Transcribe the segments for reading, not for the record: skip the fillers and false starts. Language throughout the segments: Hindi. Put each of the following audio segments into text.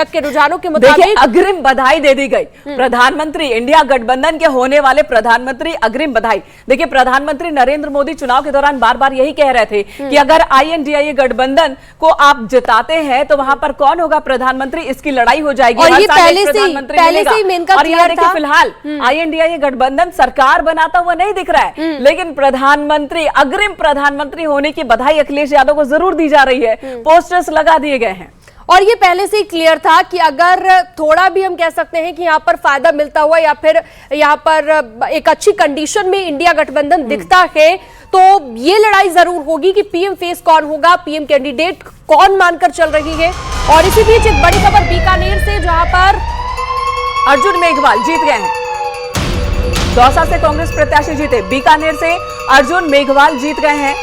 के रुझानों के मुताबिक अग्रिम बधाई दे दी गई। प्रधानमंत्री इंडिया गठबंधन के होने वाले प्रधानमंत्री अग्रिम बधाई। देखिए, प्रधानमंत्री नरेंद्र मोदी चुनाव के दौरान बार बार यही कह रहे थे कि अगर INDIA गठबंधन को आप जिताते हैं तो वहां पर कौन होगा प्रधानमंत्री, इसकी लड़ाई हो जाएगी। और ये पहले से ही मेनका और यहाँ देखिए, फिलहाल INDIA गठबंधन सरकार बनाता हुआ नहीं दिख रहा है, लेकिन प्रधानमंत्री अग्रिम प्रधानमंत्री होने की बधाई अखिलेश यादव को जरूर दी जा रही है। पोस्टर्स लगा दिए गए हैं और ये पहले से ही क्लियर था कि अगर थोड़ा भी हम कह सकते हैं कि यहाँ पर फायदा मिलता हुआ या फिर यहाँ पर एक अच्छी कंडीशन में इंडिया गठबंधन दिखता है तो ये लड़ाई जरूर होगी कि पीएम फेस कौन होगा, पीएम कैंडिडेट कौन मानकर चल रही है। और इसी बीच एक बड़ी खबर बीकानेर से, जहां पर अर्जुन मेघवाल जीत गए हैं। दौसा से कांग्रेस प्रत्याशी जीते, बीकानेर से अर्जुन मेघवाल जीत गए हैं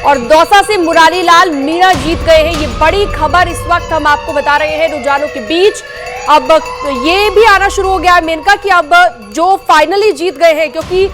और दौसा से मुरारी लाल मीणा जीत गए हैं। ये बड़ी खबर इस वक्त हम आपको बता रहे हैं रुझानों के बीच। अब ये भी आना शुरू हो गया है मेनका कि अब जो फाइनली जीत गए हैं, क्योंकि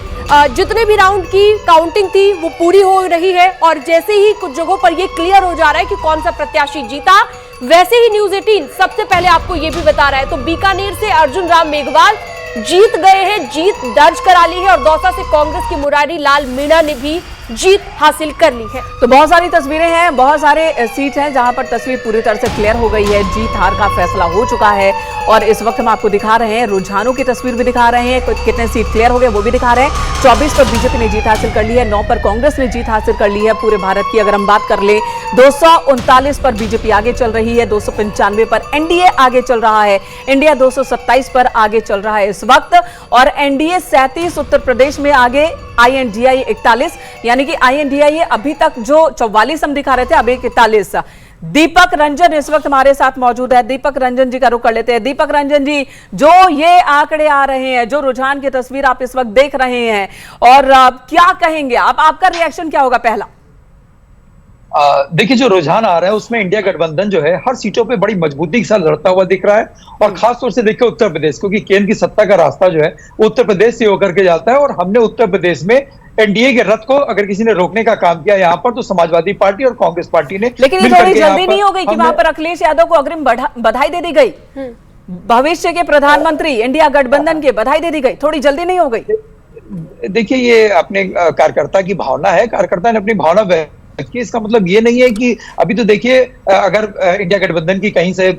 जितने भी राउंड की काउंटिंग थी वो पूरी हो रही है और जैसे ही कुछ जगहों पर ये क्लियर हो जा रहा है कि कौन सा प्रत्याशी जीता, वैसे ही न्यूज 18 सबसे पहले आपको ये भी बता रहा है। तो बीकानेर से अर्जुन राम मेघवाल जीत गए हैं, जीत दर्ज करा ली है और दौसा से कांग्रेस की मुरारी लाल मीणा ने भी जीत हासिल कर ली है। तो बहुत सारी तस्वीरें हैं, बहुत सारे सीट हैं जहां पर तस्वीर पूरी तरह से क्लियर हो गई है। जीत हार का फैसला हो चुका है और इस वक्त हम आपको दिखा रहे हैं, रुझानों की तस्वीर भी दिखा रहे हैं, कितने सीट क्लियर हो गए वो भी दिखा रहे हैं। 24 पर बीजेपी ने जीत हासिल कर ली है, 9 पर कांग्रेस ने जीत हासिल कर ली है। पूरे भारत की अगर हम बात कर ले, 239 पर बीजेपी आगे चल रही है, 295 पर एनडीए आगे चल रहा है, इंडिया 227 पर आगे चल रहा है इस वक्त और एनडीए 37, उत्तर प्रदेश में आगे INDIA 41, यानी कि INDIA अभी तक जो 44 हम दिखा रहे थे, अब 41। दीपक रंजन इस वक्त हमारे साथ मौजूद है। दीपक रंजन जी का रुख कर लेते हैं। दीपक रंजन जी, जो ये आंकड़े आ रहे हैं, जो रुझान की तस्वीर आप इस वक्त देख रहे हैं और क्या कहेंगे आप, आपका रिएक्शन क्या होगा पहला? देखिए, जो रुझान आ रहा है उसमें इंडिया गठबंधन जो है हर सीटों पे बड़ी मजबूती के साथ लड़ता हुआ दिख रहा है और खासतौर से देखिए उत्तर प्रदेश, क्योंकि केंद्र की सत्ता का रास्ता जो है उत्तर प्रदेश से होकर के जाता है और हमने उत्तर प्रदेश में एनडीए के रथ को अगर किसी ने रोकने का काम किया यहाँ पर तो समाजवादी पार्टी और कांग्रेस पार्टी ने। लेकिन ये थोड़ी जल्दी नहीं हो गई कि वहां पर अखिलेश यादव को अग्रिम बधाई दे दी गई, भविष्य के प्रधानमंत्री इंडिया गठबंधन के बधाई दे दी गई, थोड़ी जल्दी नहीं हो गई? देखिए, ये अपने कार्यकर्ता की भावना है, कार्यकर्ता ने अपनी भावना व्यक्त की, इसका मतलब ये नहीं है कि अभी तो देखिए अगर इंडिया गठबंधन की कहीं से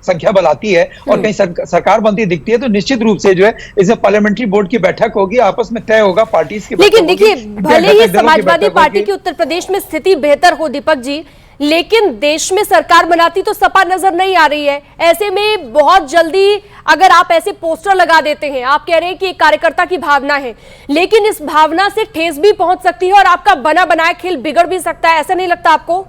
संख्या बल आती है और कहीं सरकार बनती दिखती है तो निश्चित रूप से जो है इसे पार्लियामेंट्री बोर्ड की बैठक होगी, आपस में तय होगा पार्टीज की। लेकिन देखिए, भले ही समाजवादी पार्टी की उत्तर प्रदेश में स्थिति बेहतर हो दीपक जी, लेकिन देश में सरकार बनाती तो सपा नजर नहीं आ रही है। ऐसे में बहुत जल्दी अगर आप ऐसे पोस्टर लगा देते हैं, आप कह रहे हैं कि एक कार्यकर्ता की भावना है, लेकिन इस भावना से ठेस भी पहुंच सकती है और आपका बना बनाया खेल बिगड़ भी सकता है, ऐसा नहीं लगता आपको?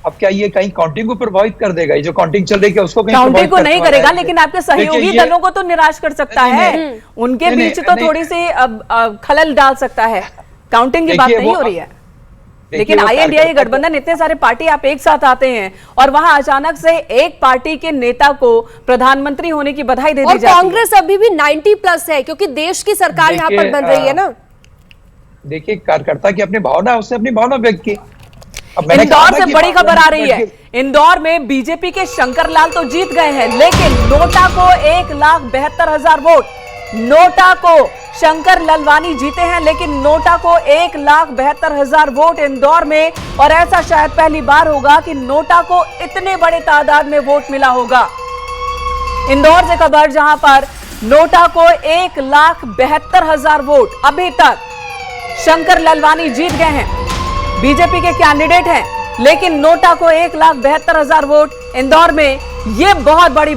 अब क्या ये कहीं काउंटिंग को प्रभावित कर देगा? ये जो काउंटिंग चल रही है उसको कहीं काउंटिंग को नहीं करेगा, लेकिन आपके सहयोगी दलों को तो निराश कर सकता है, उनके बीच तो थोड़ी सी खलल डाल सकता है। काउंटिंग की बात नहीं हो रही है, लेकिन INDIA गठबंधन इतने सारे पार्टी आप एक साथ आते हैं और वहां अचानक से एक पार्टी के नेता को प्रधानमंत्री होने की बधाई दे दी जाती है। कांग्रेस अभी भी 90+ है, क्योंकि देश की सरकार यहाँ पर बन रही है ना। देखिए, कार्यकर्ता की अपनी भावना, उसने अपनी भावना व्यक्त की। इंदौर से बड़ी खबर आ रही है, इंदौर में बीजेपी के शंकर लाल तो जीत गए हैं, लेकिन नोटा को 1,72,000 वोट, नोटा को शंकर ललवानी जीते हैं, लेकिन नोटा को 1,72,000 वोट इंदौर में, और ऐसा शायद पहली बार होगा कि नोटा को इतने बड़े तादाद में वोट मिला होगा। इंदौर से खबर, जहां पर नोटा को 1,72,000 वोट, अभी तक शंकर ललवानी जीत गए हैं, बीजेपी के कैंडिडेट हैं, लेकिन नोटा को 1,72,000 वोट इंदौर में, यह बहुत बड़ी